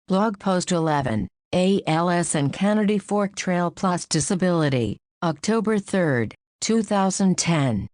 Blog Post 11, ALS and Kennedy Fork Trail Plus Disability, October 3, 2010.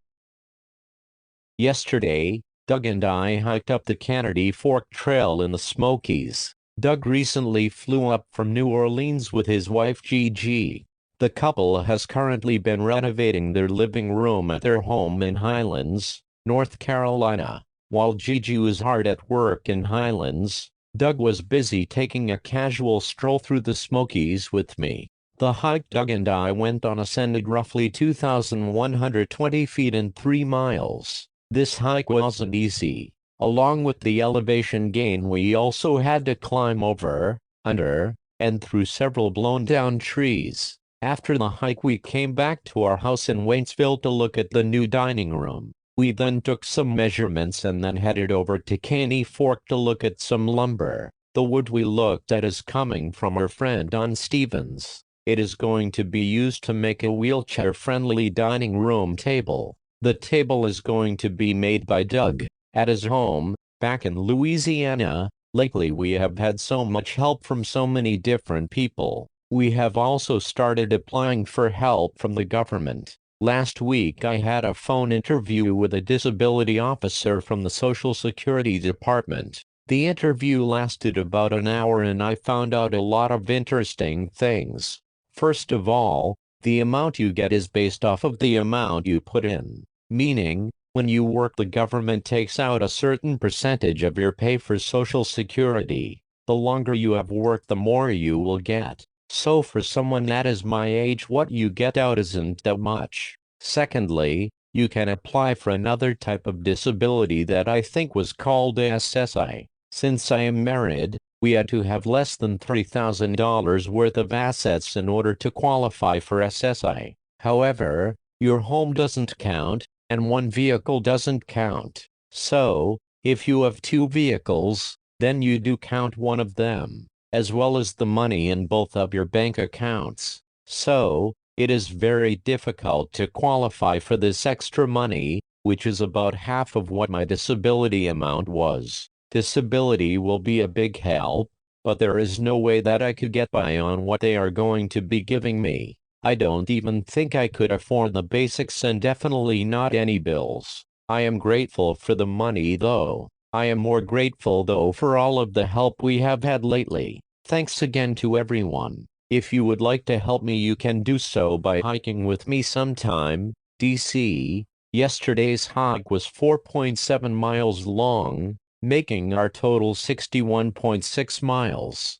Yesterday, Doug and I hiked up the Kennedy Fork Trail in the Smokies. Doug recently flew up from New Orleans with his wife Gigi. The couple has currently been renovating their living room at their home in Highlands, North Carolina. While Gigi was hard at work in Highlands, Doug was busy taking a casual stroll through the Smokies with me. The hike Doug and I went on ascended roughly 2,120 feet in 3 miles. This hike wasn't easy. Along with the elevation gain, we also had to climb over, under, and through several blown-down trees. After the hike, we came back to our house in Waynesville to look at the new dining room. We then took some measurements and then headed over to Kennedy Fork to look at some lumber. The wood we looked at is coming from our friend Don Stevens. It is going to be used to make a wheelchair-friendly dining room table. The table is going to be made by Doug at his home back in Louisiana. Lately we have had so much help from so many different people. We have also started applying for help from the government. Last week I had a phone interview with a disability officer from the Social Security Department. The interview lasted about an hour and I found out a lot of interesting things. First of all, the amount you get is based off of the amount you put in. Meaning, when you work, the government takes out a certain percentage of your pay for Social Security. The longer you have worked, the more you will get. So for someone that is my age, what you get out isn't that much. Secondly, you can apply for another type of disability that I think was called SSI. Since I am married, we had to have less than $3,000 worth of assets in order to qualify for SSI. However, your home doesn't count, and one vehicle doesn't count. So, if you have 2 vehicles, then you do count one of them, as well as the money in both of your bank accounts. So, it is very difficult to qualify for this extra money, which is about half of what my disability amount was. Disability will be a big help, but there is no way that I could get by on what they are going to be giving me. I don't even think I could afford the basics and definitely not any bills. I am grateful for the money though. I am more grateful though for all of the help we have had lately. Thanks again to everyone. If you would like to help me, you can do so by hiking with me sometime. DC. Yesterday's hike was 4.7 miles long, making our total 61.6 miles.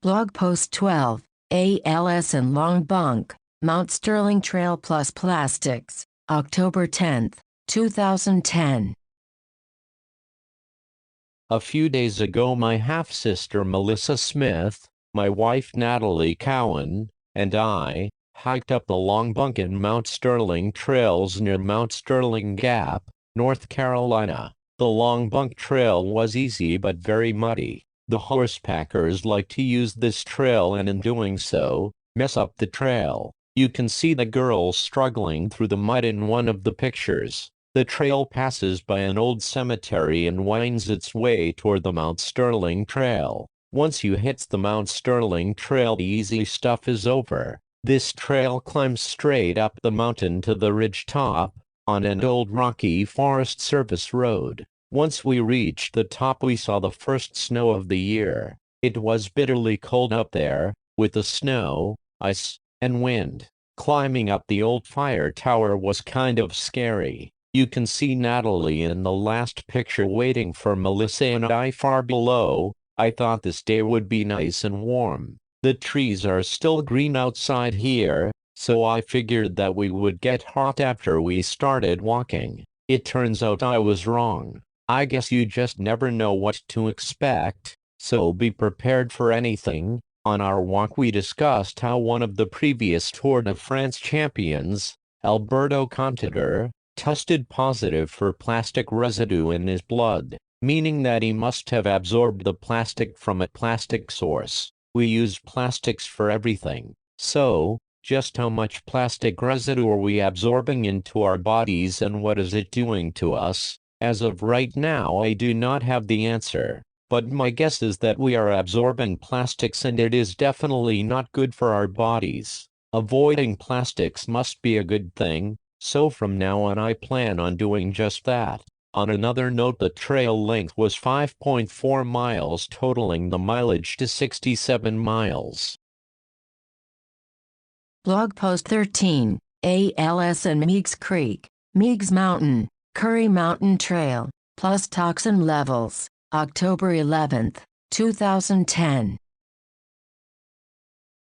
Blog Post 12, ALS and Long Bunk, Mount Sterling Trail Plus Plastics, October 10, 2010. A few days ago, my half-sister Melissa Smith, my wife Natalie Cowan, and I hiked up the Long Bunk and Mount Sterling trails near Mount Sterling Gap, North Carolina. The Long Bunk trail was easy but very muddy. The horsepackers like to use this trail and in doing so, mess up the trail. You can see the girls struggling through the mud in one of the pictures. The trail passes by an old cemetery and winds its way toward the Mount Sterling Trail. Once you hit the Mount Sterling Trail, the easy stuff is over. This trail climbs straight up the mountain to the ridge top, on an old rocky Forest Service road. Once we reached the top, we saw the first snow of the year. It was bitterly cold up there, with the snow, ice, and wind. Climbing up the old fire tower was kind of scary. You can see Natalie in the last picture waiting for Melissa and I far below. I thought this day would be nice and warm. The trees are still green outside here, so I figured that we would get hot after we started walking. It turns out I was wrong. I guess you just never know what to expect, so be prepared for anything. On our walk we discussed how one of the previous Tour de France champions, Alberto Contador, tested positive for plastic residue in his blood, meaning that he must have absorbed the plastic from a plastic source. We use plastics for everything. So, just how much plastic residue are we absorbing into our bodies and what is it doing to us? As of right now, I do not have the answer. but my guess is that we are absorbing plastics and it is definitely not good for our bodies. Avoiding plastics must be a good thing, so from now on I plan on doing just that. On another note, the trail length was 5.4 miles, totaling the mileage to 67 miles. Blog Post 13, ALS and Meigs Creek, Meigs Mountain, Curry Mountain Trail, plus toxin levels, October 11, 2010.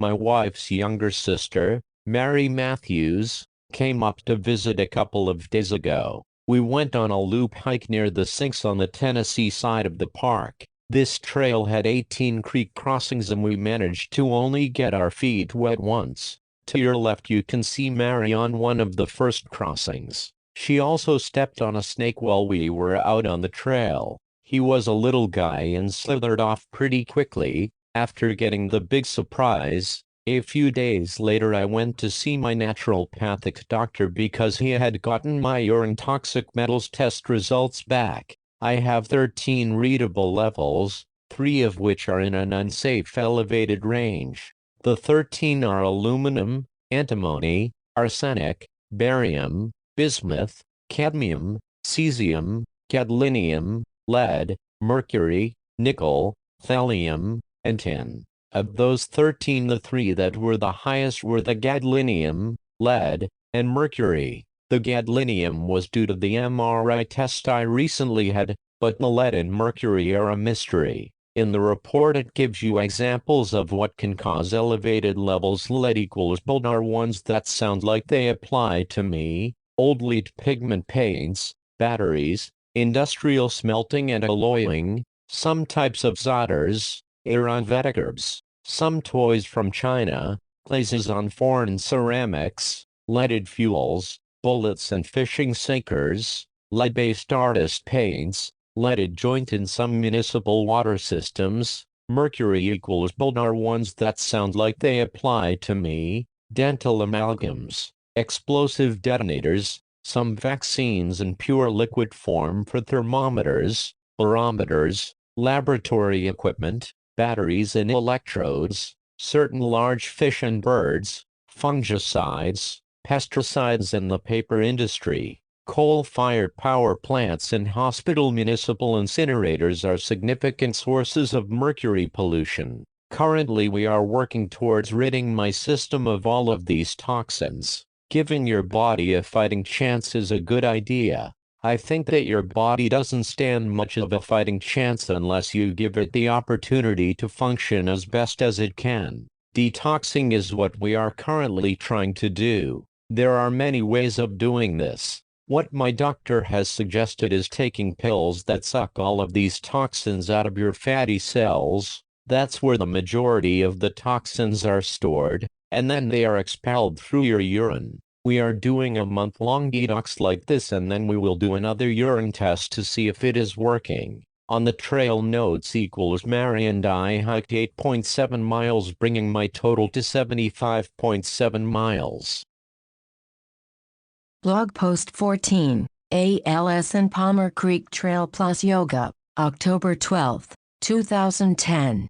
My wife's younger sister, Mary Matthews, came up to visit a couple of days ago. We went on a loop hike near the sinks on the Tennessee side of the park. This trail had 18 creek crossings and we managed to only get our feet wet once. To your left you can see Mary on one of the first crossings. She also stepped on a snake while we were out on the trail. He was a little guy and slithered off pretty quickly. After getting the big surprise, a few days later I went to see my naturopathic doctor because he had gotten my urine toxic metals test results back. I have 13 readable levels, 3 of which are in an unsafe elevated range. The 13 are aluminum, antimony, arsenic, barium, bismuth, cadmium, cesium, gadolinium, lead, mercury, nickel, thallium, and tin. Of those 13, the 3 that were the highest were the gadolinium, lead, and mercury. The gadolinium was due to the MRI test I recently had, but the lead and mercury are a mystery. In the report it gives you examples of what can cause elevated levels. Lead equals bold are ones that sound like they apply to me: old lead pigment paints, batteries, industrial smelting and alloying, some types of solders, Ayurvedic herbs, some toys from China, glazes on foreign ceramics, leaded fuels, bullets and fishing sinkers, lead-based artist paints, leaded joint in some municipal water systems. Mercury equals bold are ones that sound like they apply to me: dental amalgams, explosive detonators, some vaccines in pure liquid form for thermometers, barometers, laboratory equipment, batteries and electrodes, certain large fish and birds, fungicides, pesticides in the paper industry. Coal-fired power plants and hospital municipal incinerators are significant sources of mercury pollution. Currently we are working towards ridding my system of all of these toxins. Giving your body a fighting chance is a good idea. I think that your body doesn't stand much of a fighting chance unless you give it the opportunity to function as best as it can. Detoxing is what we are currently trying to do. There are many ways of doing this. What my doctor has suggested is taking pills that suck all of these toxins out of your fatty cells. That's where the majority of the toxins are stored, and then they are expelled through your urine. We are doing a month-long detox like this, and then we will do another urine test to see if it is working. On the trail notes equals Mary and I hiked 8.7 miles, bringing my total to 75.7 miles. Blog Post 14, ALS and Palmer Creek Trail plus Yoga, October 12, 2010.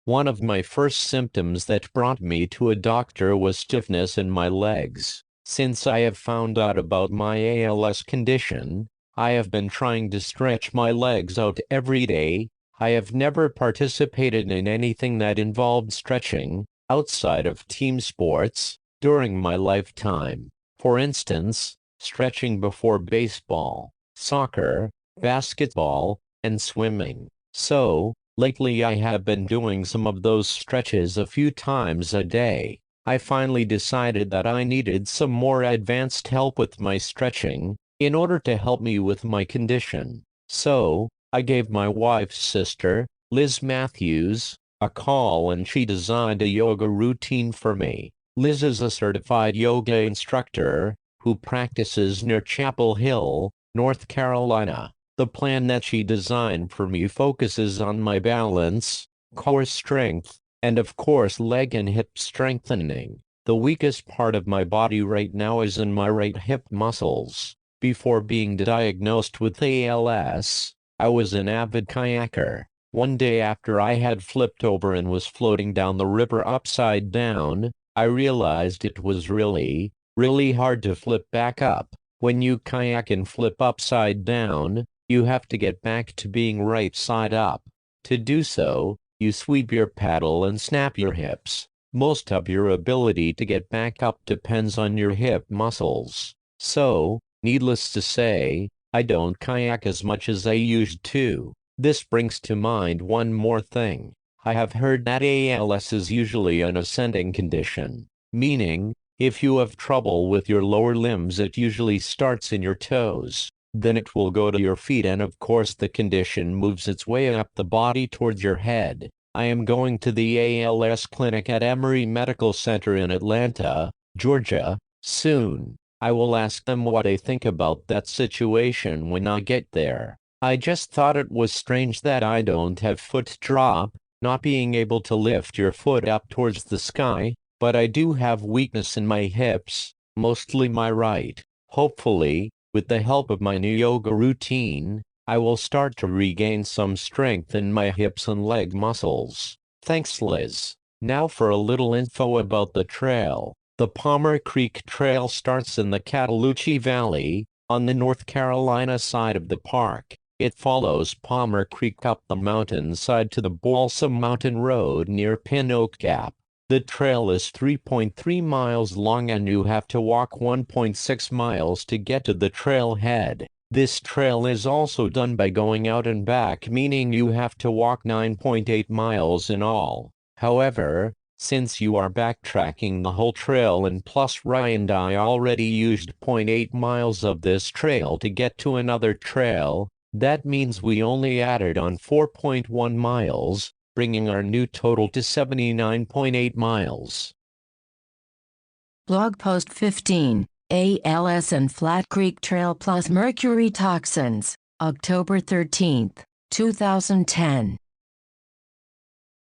One of my first symptoms that brought me to a doctor was stiffness in my legs. Since I have found out about my ALS condition, I have been trying to stretch my legs out every day. I have never participated in anything that involved stretching, outside of team sports, during my lifetime. For instance, stretching before baseball, soccer, basketball, and swimming. So, lately I have been doing some of those stretches a few times a day. I finally decided that I needed some more advanced help with my stretching, in order to help me with my condition. So, I gave my wife's sister, Liz Matthews, a call and she designed a yoga routine for me. Liz is a certified yoga instructor who practices near Chapel Hill, North Carolina. The plan that she designed for me focuses on my balance, core strength, and of course leg and hip strengthening. The weakest part of my body right now is in my right hip muscles. Before being diagnosed with ALS, I was an avid kayaker. One day after I had flipped over and was floating down the river upside down, I realized it was really, really hard to flip back up. When you kayak and flip upside down, you have to get back to being right side up. To do so, you sweep your paddle and snap your hips. Most of your ability to get back up depends on your hip muscles. So, needless to say, I don't kayak as much as I used to. This brings to mind one more thing. I have heard that ALS is usually an ascending condition, meaning, if you have trouble with your lower limbs, it usually starts in your toes. Then it will go to your feet, and of course the condition moves its way up the body towards your head. I am going to the ALS clinic at Emory Medical Center in Atlanta, Georgia, soon. I will ask them what they think about that situation when I get there. I just thought it was strange that I don't have foot drop, not being able to lift your foot up towards the sky, but I do have weakness in my hips, mostly my right. Hopefully, with the help of my new yoga routine, I will start to regain some strength in my hips and leg muscles. Thanks, Liz. Now for a little info about the trail. The Palmer Creek Trail starts in the Cataloochee Valley, on the North Carolina side of the park. It follows Palmer Creek up the mountainside to the Balsam Mountain Road near Pin Oak Gap. The trail is 3.3 miles long and you have to walk 1.6 miles to get to the trailhead. This trail is also done by going out and back, meaning you have to walk 9.8 miles in all. However, since you are backtracking the whole trail, and plus Ryan and I already used 0.8 miles of this trail to get to another trail, that means we only added on 4.1 miles, bringing our new total to 79.8 miles. Blog post 15, ALS and Flat Creek Trail plus mercury toxins, October 13th, 2010.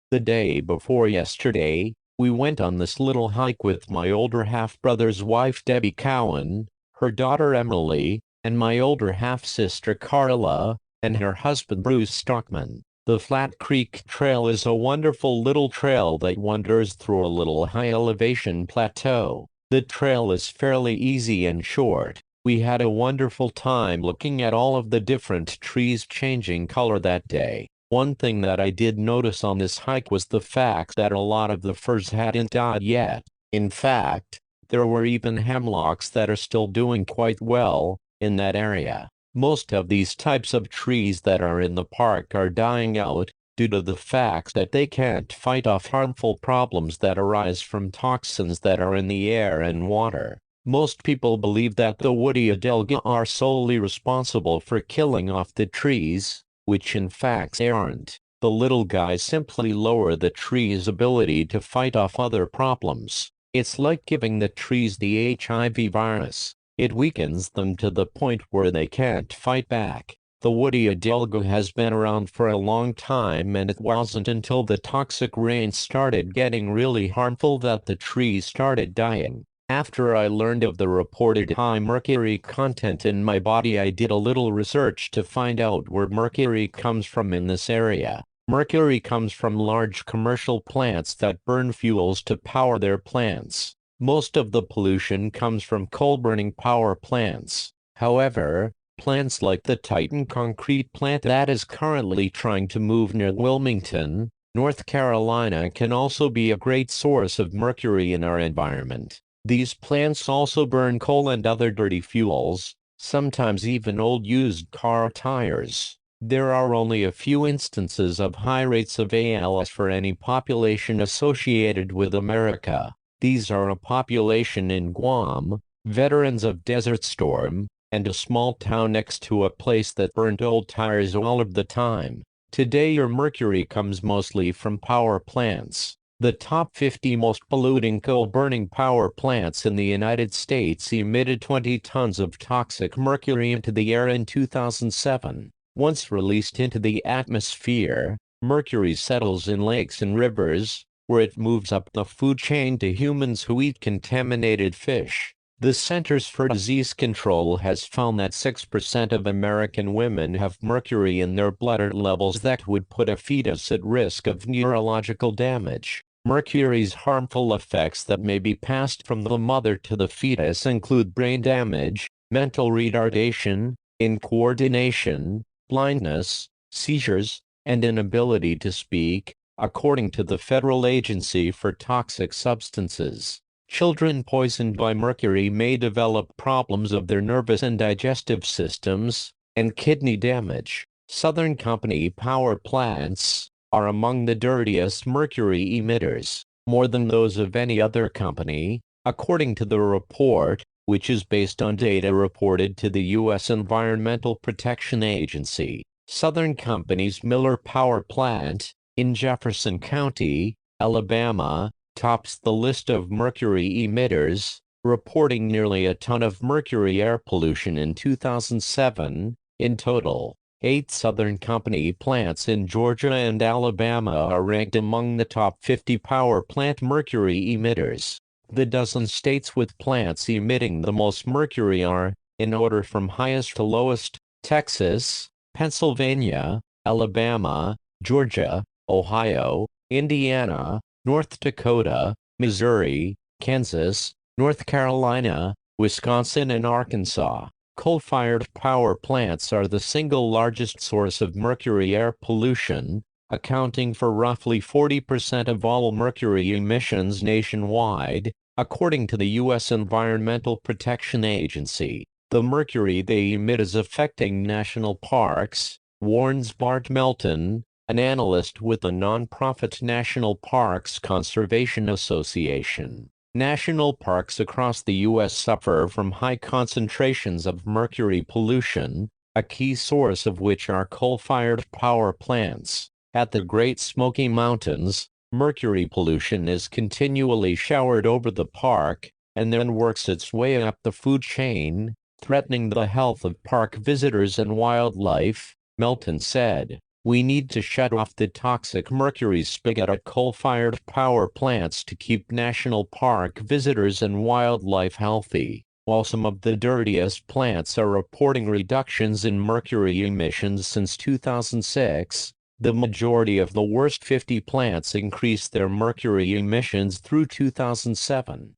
The day before yesterday, we went on this little hike with my older half-brother's wife Debbie Cowan, her daughter Emily, and my older half-sister Carla, and her husband Bruce Stockman. The Flat Creek Trail is a wonderful little trail that wanders through a little high-elevation plateau. The trail is fairly easy and short. We had a wonderful time looking at all of the different trees changing color that day. One thing that I did notice on this hike was the fact that a lot of the firs hadn't died yet. In fact, there were even hemlocks that are still doing quite well in that area. Most of these types of trees that are in the park are dying out due to the fact that they can't fight off harmful problems that arise from toxins that are in the air and water. Most people believe that the woody adelga are solely responsible for killing off the trees, which in fact they aren't. The little guys simply lower the tree's ability to fight off other problems. It's like giving the trees the HIV virus. It weakens them to the point where they can't fight back. The woody adelga has been around for a long time, and it wasn't until the toxic rain started getting really harmful that the trees started dying. After I learned of the reported high mercury content in my body, I did a little research to find out where mercury comes from in this area. Mercury comes from large commercial plants that burn fuels to power their plants. Most of the pollution comes from coal-burning power plants. However, plants like the Titan concrete plant that is currently trying to move near Wilmington, North Carolina, can also be a great source of mercury in our environment. These plants also burn coal and other dirty fuels, sometimes even old used car tires. There are only a few instances of high rates of ALS for any population associated with America. These are a population in Guam, veterans of Desert Storm, and a small town next to a place that burned old tires all of the time. Today your mercury comes mostly from power plants. The top 50 most polluting coal-burning power plants in the United States emitted 20 tons of toxic mercury into the air in 2007. Once released into the atmosphere, mercury settles in lakes and rivers, where it moves up the food chain to humans who eat contaminated fish. The Centers for Disease Control has found that 6% of American women have mercury in their blood levels that would put a fetus at risk of neurological damage. Mercury's harmful effects that may be passed from the mother to the fetus include brain damage, mental retardation, incoordination, blindness, seizures, and inability to speak, according to the Federal Agency for Toxic Substances. Children poisoned by mercury may develop problems of their nervous and digestive systems, and kidney damage. Southern Company power plants are among the dirtiest mercury emitters, more than those of any other company, according to the report, which is based on data reported to the U.S. Environmental Protection Agency. Southern Company's Miller Power Plant, in Jefferson County, Alabama, tops the list of mercury emitters, reporting nearly a ton of mercury air pollution in 2007. In total, 8 Southern Company plants in Georgia and Alabama are ranked among the top 50 power plant mercury emitters. The dozen states with plants emitting the most mercury are, in order from highest to lowest, Texas, Pennsylvania, Alabama, Georgia, Ohio, Indiana, North Dakota, Missouri, Kansas, North Carolina, Wisconsin, and Arkansas. Coal-fired power plants are the single largest source of mercury air pollution, accounting for roughly 40% of all mercury emissions nationwide, according to the U.S. Environmental Protection Agency. The mercury they emit is affecting national parks, warns Bart Melton, an analyst with the nonprofit National Parks Conservation Association. National parks across the U.S. suffer from high concentrations of mercury pollution, a key source of which are coal-fired power plants. At the Great Smoky Mountains, mercury pollution is continually showered over the park, and then works its way up the food chain, threatening the health of park visitors and wildlife, Melton said. We need to shut off the toxic mercury spigot at coal-fired power plants to keep national park visitors and wildlife healthy. While some of the dirtiest plants are reporting reductions in mercury emissions since 2006, the majority of the worst 50 plants increased their mercury emissions through 2007.